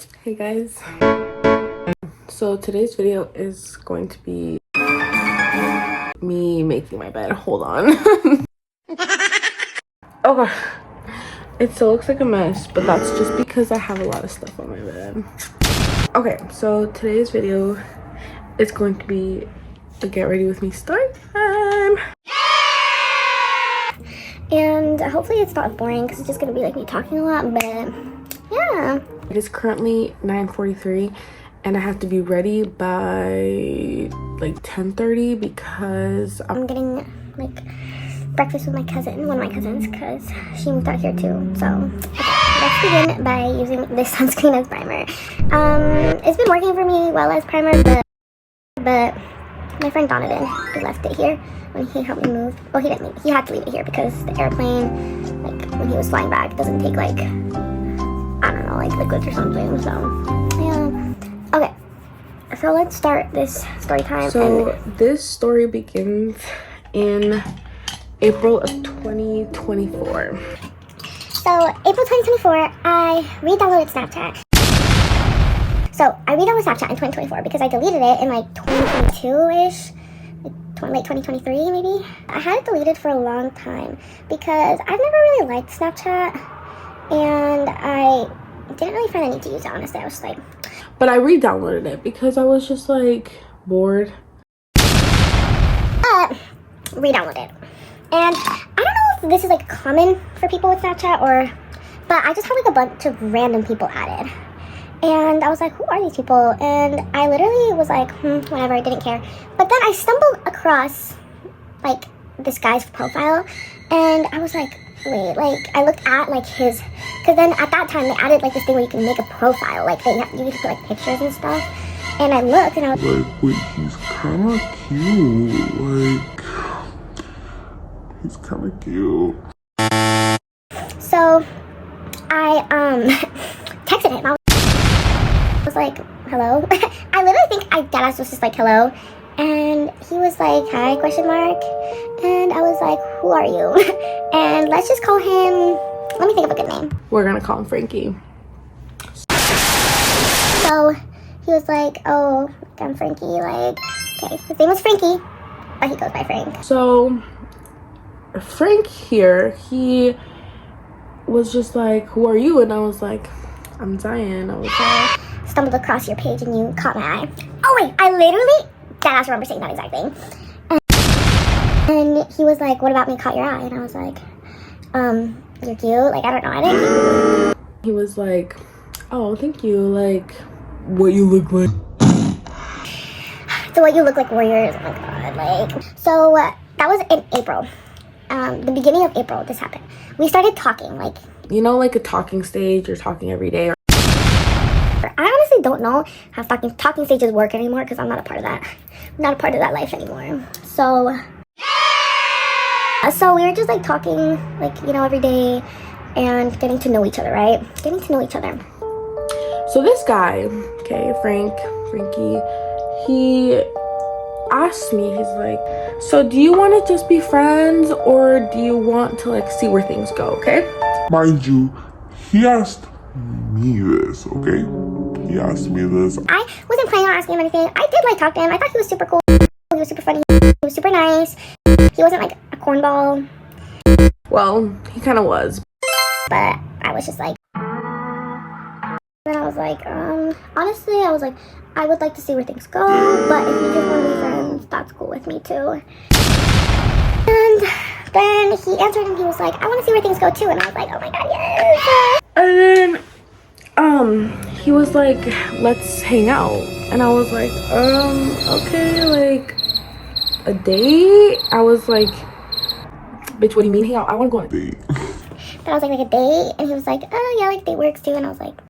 Hey guys, so today's video is going to be me making my bed. Hold on. Okay, it still looks like a mess, but that's just because I have a lot of stuff on my bed. Okay, so today's video is going to be a get ready with me story time. And hopefully it's not boring because it's just gonna be like me talking a lot, but yeah. It is currently 9:43 and I have to be ready by like 10:30 because I'm getting like breakfast with my cousin, one of my cousins, because she moved out here too. So okay, let's begin by using this sunscreen as primer. It's been working for me well as primer, but my friend Donovan, who left it here when he helped me move. Well, he didn't leave. He had to leave it here because the airplane, like when he was flying back, doesn't take like, I don't know, like liquids or something. So yeah. Okay. So let's start this story time. So this story begins in April of 2024. So April 2024, I re-downloaded Snapchat. So I re-downloaded Snapchat in 2024 because I deleted it in like 2022-ish. Late 2023 maybe. I had it deleted for a long time because I've never really liked Snapchat and I didn't really find the need to use it, honestly. I was just like, but I re-downloaded it because I was just like bored. Re-download it. And I don't know if this is like common for people with Snapchat but I just had like a bunch of random people added. And I was like, who are these people? And I literally was like, whatever, I didn't care. But then I stumbled across, like, this guy's profile. And I was like, wait, like, I looked at, like, his... Because then at that time, they added, like, this thing where you can make a profile. Like, you could put, like, pictures and stuff. And I looked, and I was like, wait, he's kind of cute. Like, he's kind of cute. So, I, texted him. I was like, hello. I literally think I deadass was just like, hello. And he was like, hi, question mark. And I was like, who are you? And let's just call him, let me think of a good name. We're gonna call him Frankie. So he was like, oh, I'm Frankie. Like, okay, his name was Frankie, but he goes by Frank. So Frank here, he was just like, who are you? And I was like, I'm Zion. I was like, stumbled across your page and you caught my eye. Oh wait, I literally deadass remember saying that exact thing. And he was like, what about me caught your eye? And I was like, you're cute. Like, I don't know, I didn't. He was like, oh, thank you. Like, what you look like. So what you look like, warriors. Oh my god. Like, so that was in April. The beginning of April, this happened. We started talking, like, you know, like a talking stage. You're talking every day. I honestly don't know how talking stages work anymore because I'm not a part of that. I'm not a part of that life anymore. So we were just like talking, like, you know, every day and getting to know each other, right? Getting to know each other. So this guy, okay, Frankie, he asked me, he's like, so do you want to just be friends or do you want to like see where things go, okay? Mind you, he asked me this, okay? He asked me this. I wasn't planning on asking him anything. I did like talk to him. I thought he was super cool. He was super funny. He was super nice. He wasn't like a cornball. Well, he kind of was. But I was just like, and I was like, honestly, I was like, I would like to see where things go, but if you just want to be friends, that's cool with me too. And then he answered and he was like, I want to see where things go too. And I was like, oh my god, yes. And then he was like, let's hang out. And I was like, okay, like a date? I was like, bitch, what do you mean hang out? I want to go on a date. But I was like a date? And he was like, oh yeah, like date works too. And I was like,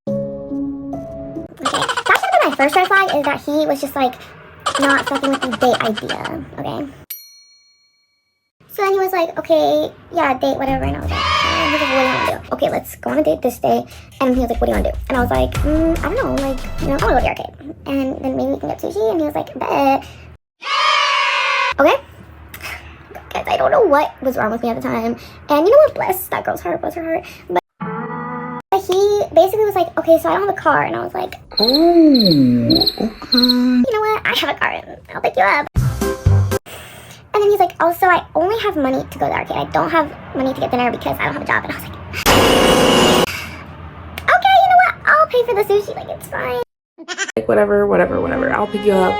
okay. That should have been my first red flag, is that he was just like not fucking with the date idea, okay? So then he was like, okay, yeah, date, whatever. And I was like, he was like, what do you want to do? Okay, let's go on a date this day. And he was like, what do you want to do? And I was like, I don't know, like, you know, I want to go to the arcade. And then maybe we can get sushi. And he was like, bet. Okay? Guys, I don't know what was wrong with me at the time. And you know what? Bless that girl's heart, bless her heart. But he basically was like, okay, so I don't have a car. And I was like, Oh, okay. you know what? I have a car. I'll pick you up. And then he's like, also, I only have money to go to the arcade. I don't have money to get dinner because I don't have a job. And I was like, okay, you know what? I'll pay for the sushi. Like, it's fine. Like, whatever. I'll pick you up.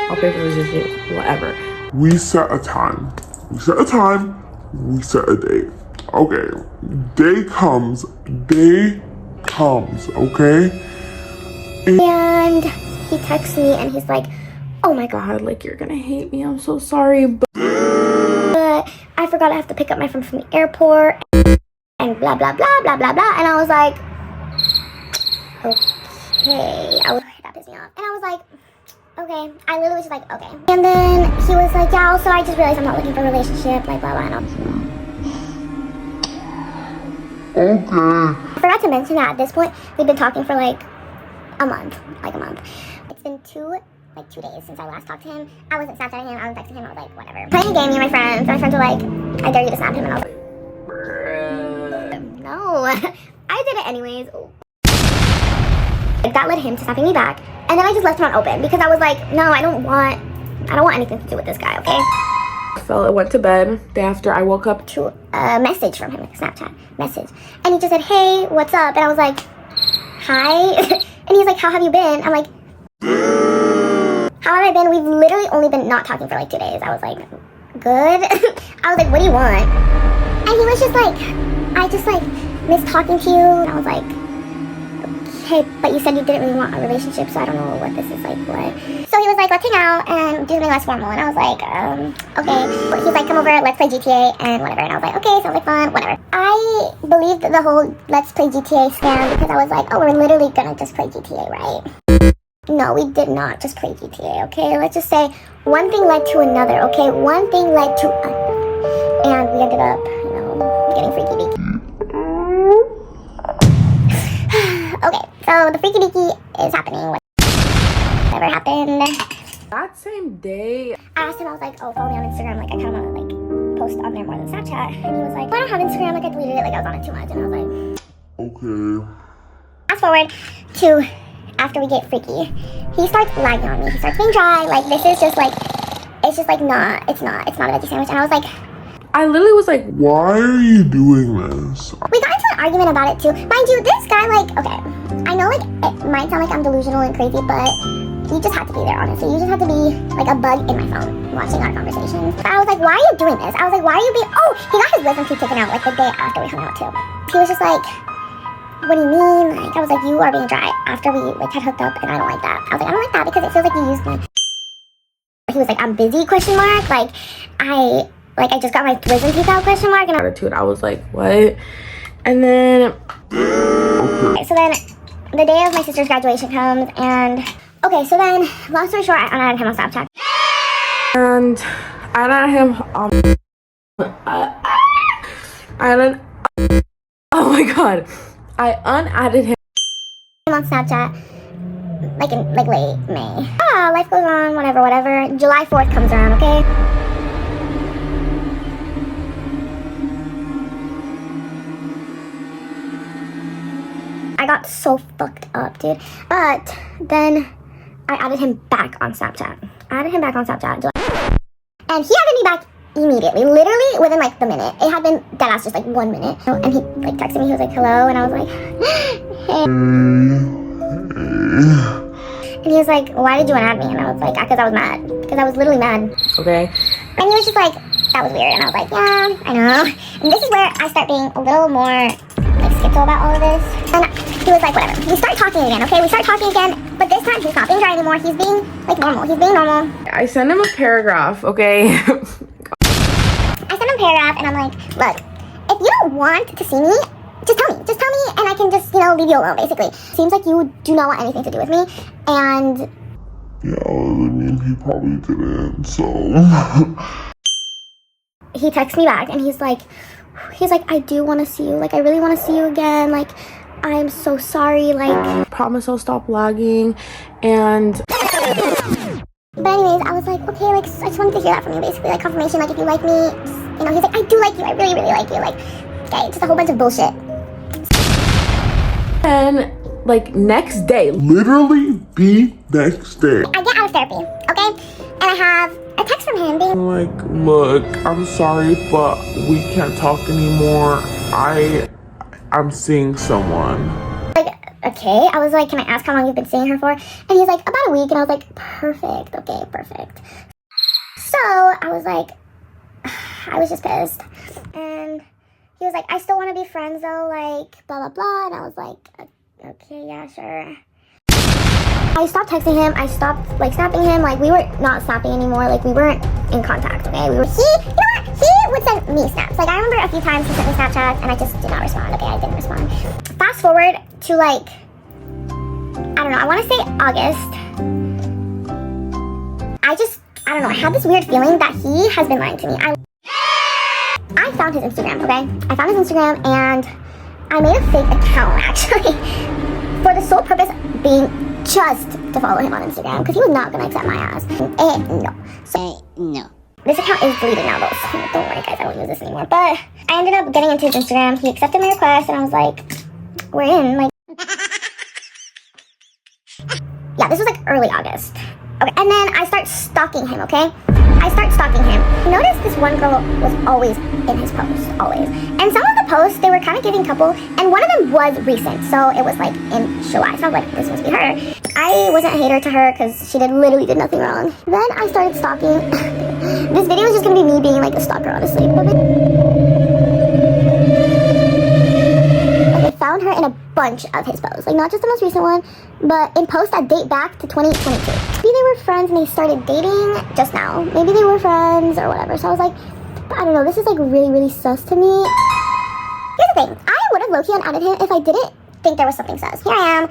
I'll pay for the sushi. Whatever. We set a time. We set a date. Okay. Day comes, okay? And he texts me and he's like, oh my God, God, like, you're gonna hate me. I'm so sorry. But I forgot I have to pick up my friend from the airport and blah, blah, blah, blah, blah, blah. And I was like, okay. That pissed me off. And I was like, okay. I literally was just like, okay. And then he was like, yeah, also I just realized I'm not looking for a relationship, like blah, blah, and Okay. I forgot to mention that at this point, we've been talking for like a month. It's been 2 days since I last talked to him. I wasn't Snapchatting him, I was texting him, I was like, whatever. Playing a game, me and my friends were like, I dare you to snap him, and I was like, no. I did it anyways. That led him to snapping me back, and then I just left him on open because I was like, no, I don't want anything to do with this guy, okay? I went to bed. Day after, I woke up To a message from him, like a Snapchat message, and he just said, hey, what's up? And I was like, hi. And he's like, how have you been? I'm like, how have I been? We've literally only been not talking for like 2 days. I was like, good. I was like, what do you want? And he was just like, I just like miss talking to you. And I was like, okay, but you said you didn't really want a relationship, so I don't know what this is like, what? So he was like, let's hang out and do something less formal. And I was like, okay. But he's like, come over, let's play GTA and whatever. And I was like, okay, sounds like fun, whatever. I believed the whole let's play GTA scam because I was like, oh, we're literally gonna just play GTA, right? No, we did not just play GTA, okay? Let's just say one thing led to another, okay? One thing led to and we ended up, you know, getting freaky deaky. Okay, so the freaky deaky is happening. Whatever happened. that same day. I asked him, I was like, oh, follow me on Instagram. Like, I kind of want to, like, post on there more than Snapchat. And he was like, I don't have Instagram. Like, I deleted it. Like, I was on it too much. And I was like, Okay. fast forward to after we get freaky. He starts lagging on me. He starts being dry. Like, this is just, like, it's just, like, it's not a veggie sandwich. And I was like, I literally was like, Why are you doing this? we got into an argument about it, too. Mind you, this guy, like, okay, I know, like, it might sound like I'm delusional and crazy, but you just had to be there, honestly. You just had to be, like, a bug in my phone watching our conversations. I was like, why are you doing this? I was like, why are you being, oh, he got his wisdom teeth taken out, like, the day after we hung out, too. He was just like, what do you mean? Like, I was like, you are being dry after we, like, had hooked up, and I don't like that. I was like, I don't like that because it feels like you used me. He was like, I'm busy, question mark. I just got my wisdom teeth out, question mark. And attitude. I was like, what? And then, okay, so then the day of my sister's graduation comes, and okay, so then, long story short, I unadded him on Snapchat. and I added him oh my god. I unadded him On Snapchat, like in late May. Ah, life goes on, whatever. July 4th comes around, okay? I got so fucked up, dude. But then I added him back on Snapchat. And he added me back immediately, literally within like the minute. It had been deadass just like 1 minute. And he like texted me, he was like, hello, and I was like, hey. And he was like, why did you unadd me? And I was like, because I was mad. Because I was literally mad. okay. And he was just like, that was weird. And I was like, yeah, I know. And this is where I start being a little more like skeptical about all of this. And he was like, whatever. We start talking again, okay? We start talking again. But this time he's not being dry anymore. He's being like normal. He's being normal. I sent him a paragraph, okay? I sent him a paragraph and I'm like, look, if you don't want to see me, just tell me. Just tell me and I can just, leave you alone, basically. Seems like you do not want anything to do with me. And Yeah, I mean, he probably didn't, so. he texts me back and he's like, I do want to see you. Like, I really want to see you again. Like, I'm so sorry. Like, Promise I'll stop lagging. And but anyways, I was like, okay, like, I just wanted to hear that from you, basically, like, confirmation, like, if you like me, just, he's like, I do like you, I really, really like you, like, okay, just a whole bunch of bullshit. And like next day, literally the next day, I get out of therapy, okay? And I have a text from him being I'm like, look, I'm sorry, but we can't talk anymore. I'm seeing someone. like, okay. I was like, can I ask how long you've been seeing her for? And he's like, about a week. And I was like, perfect, okay, perfect. So I was like, I was just pissed. And he was like, I still want to be friends though, like, blah, blah, blah. And I was like, okay, yeah, sure. I stopped texting him. I stopped, like, snapping him. Like, we were not snapping anymore. Like, we weren't in contact, okay? You know what? He would send me snaps. Like, I remember a few times he sent me Snapchats, and I just did not respond, okay? I didn't respond. Fast forward to, like, I don't know. I want to say August. I don't know. I had this weird feeling that he has been lying to me. I found his Instagram, okay? I found his Instagram, and I made a fake account, actually, for the sole purpose being just to follow him on Instagram, because he was not going to accept my ass. No. So, no. This account is deleted now, though, so don't worry, guys, I won't use this anymore. But I ended up getting into his Instagram. He accepted my request, and I was like, we're in, like... Yeah, this was, like, early August. Okay, and then I start stalking him, okay? I start stalking him. I noticed this one girl was always in his post, always. And some of the posts, they were kind of giving couple, and one of them was recent, so it was like in July. So I was like, this must be her. I wasn't a hater to her because she literally did nothing wrong. Then I started stalking. This video is just gonna be me being like a stalker, honestly. I found her in a bunch of his posts, like not just the most recent one, but in posts that date back to 2022. Maybe they were friends and they started dating just now. Maybe they were friends or whatever. So I was like, I don't know, this is like really, really sus to me. Here's the thing, I would have low-key unadded him if I didn't think there was something sus. Here I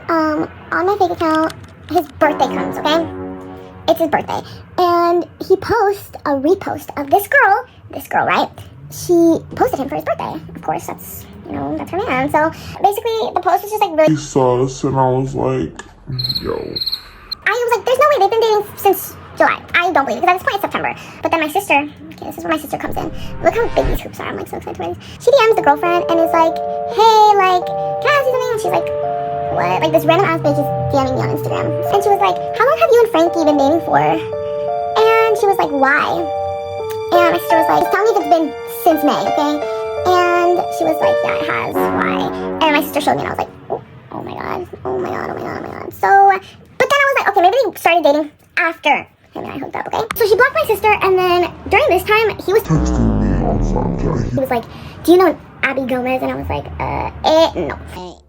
am, on my fake account, his birthday comes, okay? It's his birthday. And he posts a repost of this girl, right? She posted him for his birthday. Of course, that's, you know, that's her man. So basically, the post was just like really sus, and I was like, yo. I was like, there's no way, they've been dating since July. I don't believe it, because at this point it's September. But then my sister, okay, this is where my sister comes in. Look how big these hoops are. I'm like so excited for this. She DMs the girlfriend and is like, hey, like, can I ask you something? And she's like, what? Like this random ass bitch is DMing me on Instagram. And she was like, how long have you and Frankie been dating for? And she was like, why? And my sister was like, tell me if it's been since May, okay? And she was like, yeah, it has. Why? And my sister showed me and I was like, oh my god. So, but then I was like, okay, maybe they started dating after him and I hooked up, okay? So she blocked my sister, and then during this time, he was texting me on Snapchat. He was like, do you know Abby Gomez? And I was like, no.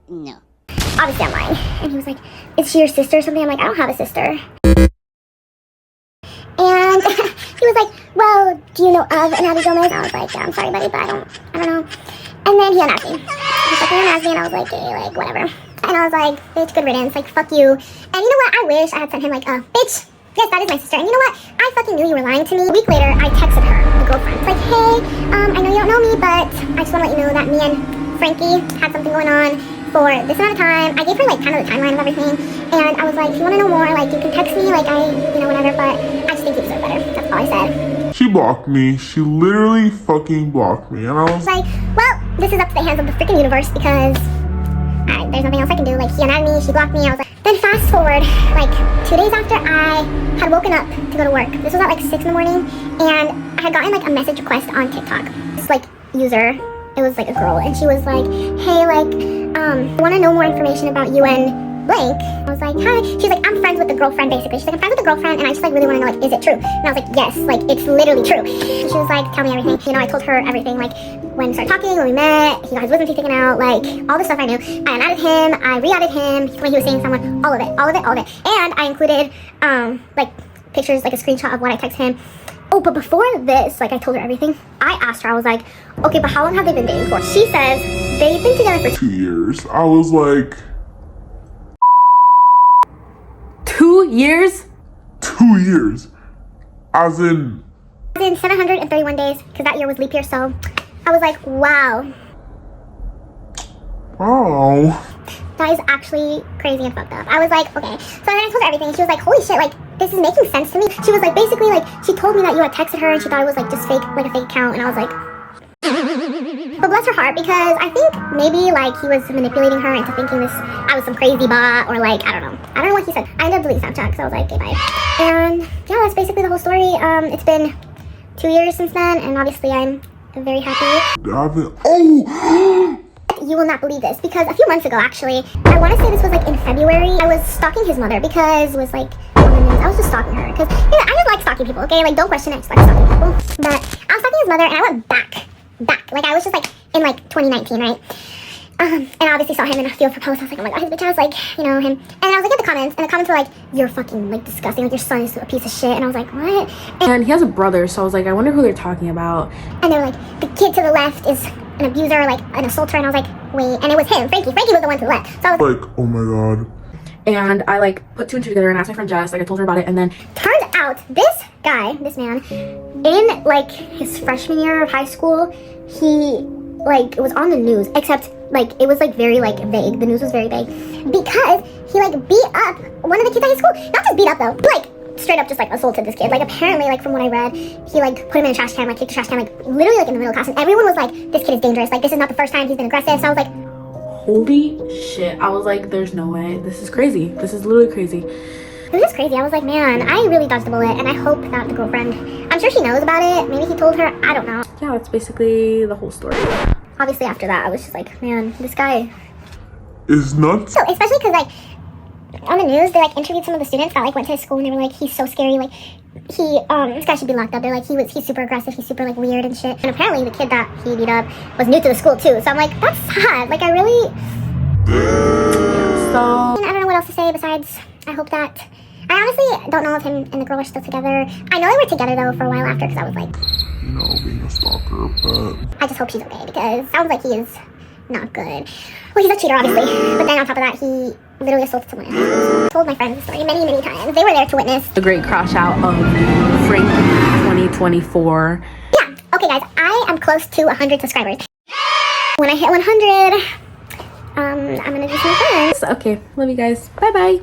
No. Obviously I'm lying. And he was like, is she your sister or something? I'm like, I don't have a sister. And he was like, well, do you know of an Abby Gomez? I was like, yeah, I'm sorry, buddy, but I don't know. And then he unmasked me. He's like, he unmasked me, and I was like, hey, like, whatever. And I was like, bitch, good riddance, like, fuck you. And you know what, I wish I had sent him, like, bitch, yes, that is my sister. And you know what, I fucking knew you were lying to me. A week later, I texted her, the girlfriend. It's like, hey, I know you don't know me, but I just want to let you know that me and Frankie had something going on for this amount of time. I gave her, like, kind of the timeline of everything. And I was like, if you want to know more, like, you can text me, like, whatever, but I just think you deserve better. That's all I said. She blocked me. She literally fucking blocked me. And I was like, well, this is up to the hands of the freaking universe, because there's nothing else I can do. Like, he unnamed me, she blocked me. I was like, then fast forward, like 2 days after I had woken up to go to work. This was at like 6 in the morning, and I had gotten like a message request on TikTok. This like user, it was like a girl, and she was like, hey, like, I want to know more information about you and blank. I was like, hi. She's like, I'm friends with the girlfriend, basically. She's like, I'm friends with the girlfriend, and I just like really want to know, like, is it true? And I was like, yes, like, it's literally true. And she was like, tell me everything. You know, I told her everything, like, when we started talking, when we met, he got his wisdom teeth taken out, like, all the stuff I knew. I unadded him, I re-added him when he was seeing someone, all of it. And I included, like, pictures, like a screenshot of what I texted him. Oh, but before this, like, I told her everything. I asked her, I was like, okay, but how long have they been dating for? She says they've been together for 2 years. I was like, 2 years? 2 years. As in 731 days, because that year was leap year, so I was like, wow. Oh. That is actually crazy and fucked up. I was like, okay. So then I told her everything. She was like, holy shit, like, this is making sense to me. She was like, basically, like, she told me that you had texted her and she thought it was like just fake, like a fake account. And I was like, But bless her heart, because I think maybe like he was manipulating her into thinking I was some crazy bot, or like, I don't know what he said. I ended up deleting Snapchat because I was like, okay, bye. And yeah, that's basically the whole story. It's been 2 years since then, and obviously I'm very happy. Oh! You will not believe this, because a few months ago, actually, I want to say this was like in February, I was stalking his mother because it was like on the news. I was just stalking her because I just like stalking people, okay? Like, don't question it, I just like stalking people. But I was stalking his mother, and I went back. Like, I was just like in like 2019, right? And I obviously saw him in a few of her posts. I was like, oh my god, his bitch ass, like, you know, him. And I was like at the comments, and the comments were like, you're fucking like disgusting, like your son is a piece of shit. And I was like, what? And he has a brother, so I was like, I wonder who they're talking about. And they were like, the kid to the left is an abuser, like an assaulter. And I was like, wait. And it was him, Frankie. Frankie was the one to the left. So I was Like, oh my god. And I like put 2 and 2 together and asked my friend Jess, like I told her about it, and then turns out this man, in like his freshman year of high school, he like, it was on the news, except like it was like very like vague. The news was very vague because he like beat up one of the kids at his school. Not just beat up though, like straight up just like assaulted this kid. Like apparently, like from what I read, he like put him in a trash can, like kicked the trash can, like literally like in the middle of class, and everyone was like, this kid is dangerous, like this is not the first time he's been aggressive. So I was like, holy shit. I was like, there's no way. This is crazy. This is literally crazy. it was just crazy. I was like, man, I really dodged a bullet, and I hope that the girlfriend, I'm sure she knows about it, maybe he told her, I don't know. Yeah, that's basically the whole story. Obviously after that I was just like, man, this guy Is nuts. so, especially because like on the news they like interviewed some of the students that like went to his school, and they were like, he's so scary, like he this guy should be locked up. They're like, he's super aggressive, he's super like weird and shit. And apparently the kid that he beat up was new to the school too, so I'm like, that's sad. Like I really So I don't know what else to say besides I hope that, I honestly don't know if him and the girl are still together. I know they were together though for a while after, because I was like, You know, being a stalker, but I just hope she's okay, because it sounds like he is not good. Well, he's a cheater, obviously, but then on top of that, he literally assaulted someone else. Told my friends the story many, many times. They were there to witness. the great crash out of Frank 2024. Yeah, okay guys, I am close to 100 subscribers. When I hit 100, I'm gonna do some friends. So, okay, love you guys. Bye bye.